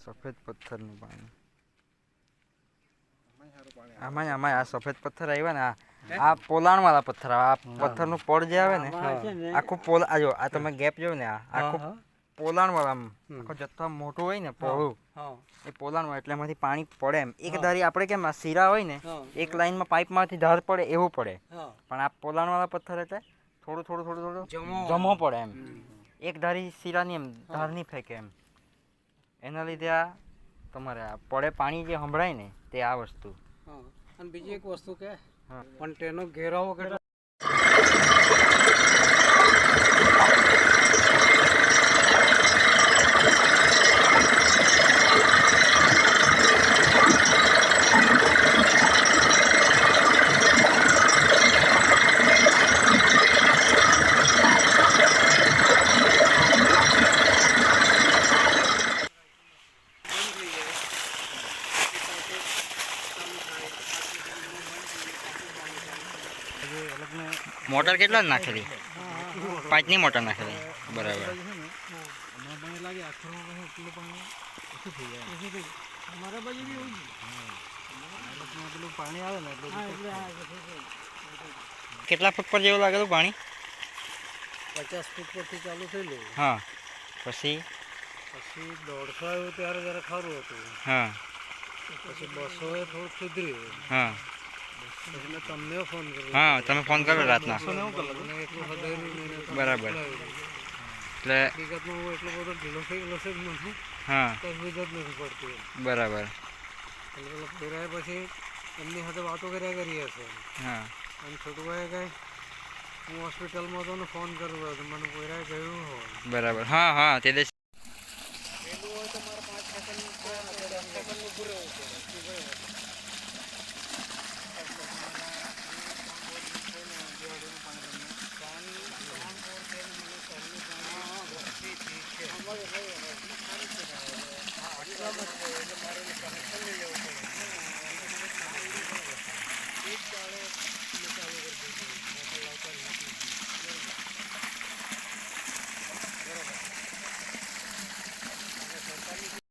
સફેદ પથ્થરનું પાણી આમાં આ સફેદ પથ્થર આવ્યા ને આ પોલાણ વાળા પથ્થર આ પથ્થરનું પડ જે આવે ને આખું પોલા જો આ તમે ગેપ જો ને આ આખું પોલાણ વાળા આખો જથ્થો મોટું હોય ને પહોળું એ પોલાણ વાળા એટલે એમાંથી પાણી પડે એમ એક ધારી આપણે કેમ આ શીરા હોય ને એક લાઈનમાં પાઇપમાંથી ધાર પડે એવું પડે પણ આ પોલાણ વાળા પથ્થર એટલે થોડું થોડું થોડું થોડું જમો પડે એમ એક ધારી શીરાની એમ ધાર નહીં ફેંકે એમ એના લીધે આ તમારે આ પડે પાણી જે સંભળાય ને તે આ વસ્તુ અને બીજી એક વસ્તુ કે પણ તેનો ઘેરાવો કેટલો મોટર કેટલા નાખેલી 5ની મોટર નાખેલી બરાબર કેટલા ફૂટ પર જેવું લાગેલું પાણી 50 ફૂટ પરથી ચાલુ થયેલું હા પછી 150 આવ્યું ત્યારે જરા ખરું હતું હા પછી 200 એ થોડું સુધર્યું હા એટલે તમને ફોન કર્યો હા તમે ફોન કર્યો રાતના બરાબર એટલે હકીકતમાં હું એટલો બધો ઢીલો થઈ ગયો છે જ નથી હા તજવીજ જ નથી પડતી બરાબર એટલે પેલા ફેરાય પછી એમની સાથે વાતો કર્યા કરીએ છે હા અને છોટુભાઈ કહે હું હોસ્પિટલમાં હતો ને ફોન કર્યો હતો મને કોઈરાએ કહ્યું હોય બરાબર હા હા તે